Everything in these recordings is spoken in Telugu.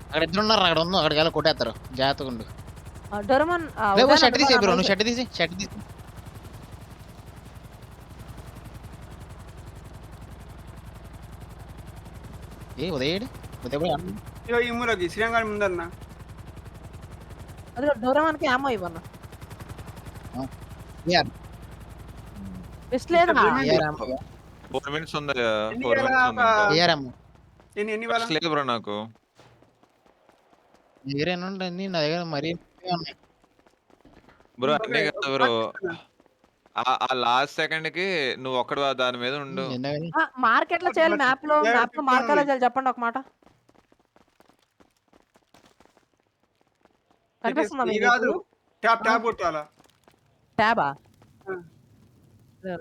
అక్కడ ఇద్దరున్నారు అక్కడ ఉందో అక్కడికి వెళ్ళి కొట్టేస్తారు జాగ్రత్తగా ఉండు. డోరేమాన్ లేవు షర్ట్ తీసి బ్రో నువ్వు షర్ట్ తీసి ఏ ఉదయడు ఇగో ఈ మూలకి శ్రీరంగాడి ముందన్న అదే డోరేమాన్కి అమ్మ ఇవ్వన్న బెస్ట్ లేదా 4 మినిట్స్ ఉంది. ఎన్ని 4 మినిట్స్ ఉంది ఇంకా. ఎన్ని వేల లేదు బ్రో నాకు. దగ్గరేనండి నా దగ్గర మరీ ఉన్నాయి బ్రో అన్నీ కదా బ్రో. ఆ లాస్ట్ సెకండ్ కి నువ్వు ఒక్కడు దాని మీద ఉండు. మార్కెట్ లో చేయాలి మ్యాప్ లో మార్కెట్ లో చేయాలి చెప్పండి ఒక మాట కనిపిస్తుందా మీకు? కాదు ట్యాప్ ట్యాప్ కొట్టాలా ట్యాబా ఆ.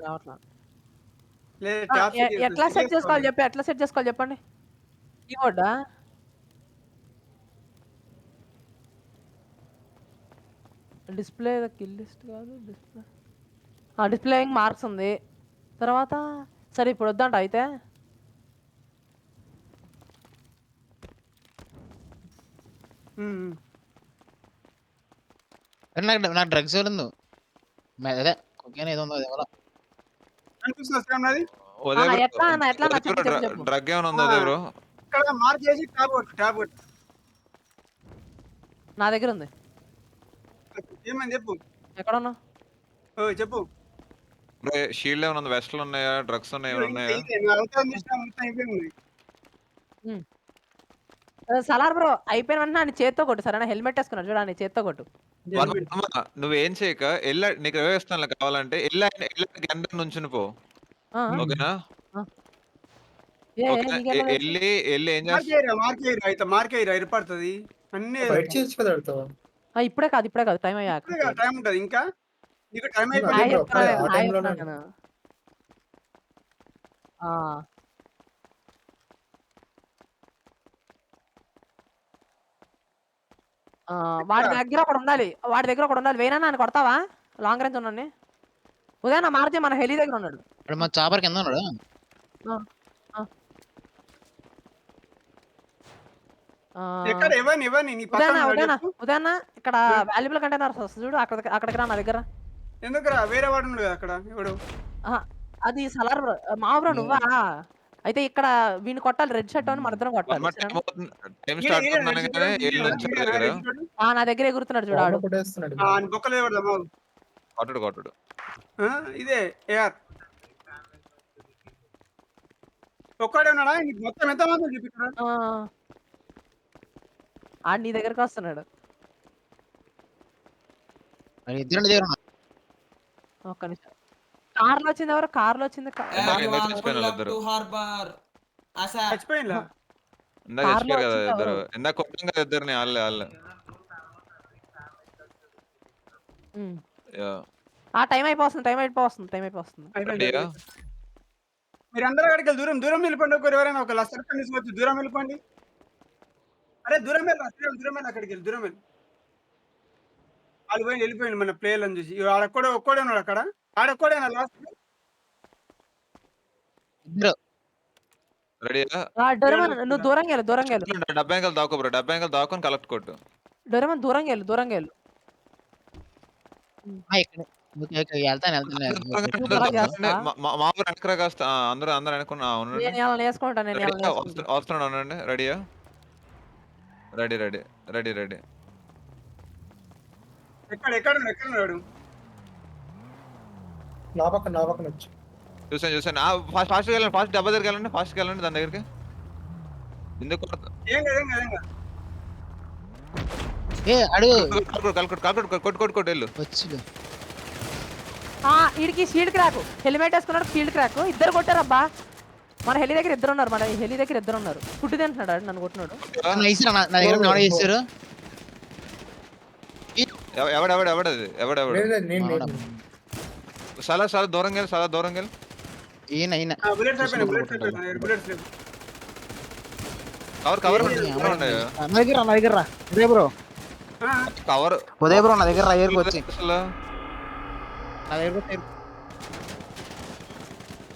రావట్లా లేదు ట్యాప్ ఎట్లా సెట్ చేసుకోవాలి చెప్పి ఎట్లా సెట్ చేసుకోవాలి చెప్పండి కీబోర్డా డిస్ప్లే కిల్ లిస్ట్ కాదు డిస్ప్లే మార్క్స్ ఉంది తర్వాత సరే ఇప్పుడు వద్దంట అయితే నాకు డ్రగ్స్ ఎవరు అదే కుక్కైనా ఏదో ఉందో ఎవరో డ్రగ్ ఏమైనా ఉందా అదే బ్రో? ఇక్కడ మార్క్ చేసి ట్యాప్ కొట్టు నా దగ్గర ఉంది ఏమని చెప్పు ఎక్కడ ఉన్నా చెప్పు షీల్డ్ ఏమైనా ఉంది? వెస్ట్లు ఉన్నాయా? డ్రగ్స్ ఏమైనా ఉన్నాయా? సలార్ బ్రో అయిపోయిన వెంటనే ఆయన చేత్తో కొట్టు సరేనా హెల్మెట్ వేసుకున్నాడు చూడండి చేత్తో కొట్టు నువ్వేం చేయక నీకు ఇస్తాను కావాలంటే గంట నుంచుని పో. ఓకేనా? వెళ్ళి ఏం చేస్తా మార్క్ ఏర్పడుతుంది అన్ని ఇప్పుడే కాదు టైం అయ్యాక టైం ఉంటది ఇంకా నీకు టైం వాడి దగ్గర ఒకటి ఉండాలి వేనా నన్ను కొడతావా లాంగ్ రేంజ్ ఉన్నాను ఉదయం మారుతి మన హెలి దగ్గర ఉన్నాడు మా చాపర్ కింద ఉన్నాడు ఉదయన్న ఇక్కడ వాల్యుబుల్ కంటైనర్స్ వస్తుంది చూడు అక్కడికి రా నా దగ్గర ఎందుకురా వేరే వాడు ఉన్నాడు అక్కడ ఎవడు అది సలార్ మా బ్రో నువ్వా అయితే ఇక్కడ వీని కొట్టాలి రెడ్ షర్ట్ అని మన ఇద్దరం కొట్టాలి నా దగ్గర ఎగురుతున్నాడు చూడాడు కొట్టడు ఇదే ఏఆర్ ఒక్కడే ఉన్నాడా మొత్తం ఎంత మంది చూపిస్తున్నాడు ఆడు నీ దగ్గరకు వస్తున్నాడు ఒక్క నిమిషం కార్లో వచ్చింది ఎవరు కార్లో వచ్చింది చచ్చిపోయిందా ఇందాక కొట్టాం కదా ఇద్దరిని వాళ్ళే టైం అయిపోతుంది మీరు అందరూ అక్కడికి దూరం వెళ్ళిపోండి ఒకరు ఎవరైనా ఒక సర్పంచ్ తీసుకొచ్చి దూరం వెళ్ళిపోండి అరే దూరం వెళ్ళి అక్కడికి దూరం వెళ్ళి వాళ్ళు పోయి వెళ్ళిపోయింది మన ప్లేయర్లను చూసి ఒక్కడే ఉన్నాడు అక్కడ ఆడొక్కడేనా లాస్ట్ నువ్వు దూరంగా వెళ్ళు డబ్బా దాకో బ్రో డబ్బా దాకొని కలెక్ట్ కొట్టు డోరేమాన్ దూరంగా వెళ్ళు అందరూ అనుకున్నా వస్తున్నాడు ఉండండి రెడీయా రెడీ ఎక్కడ చూసాను ఫాస్ట్ వెళ్ళండి ఫాస్ట్ డబ్బా దగ్గరికి వెళ్ళండి ఫాస్ట్కి వెళ్ళండి దాని దగ్గరికి ఎందుకు కొట్టు వెళ్ళు వీడికి షీల్డ్ క్రాక్ హెల్మెట్ వేసుకున్నాడు షీల్డ్ క్రాక్ ఇద్దరు కొట్టారబ్బా మన హెలి దగ్గర ఇద్దరు ఉన్నారు ఫుడ్ తింటున్నాడు నన్ను కొట్టినాడు ఎవడెవడు చాలా దూరం వెళ్ళి కవర్ ఉదయ్ బ్రో నా దగ్గర వచ్చి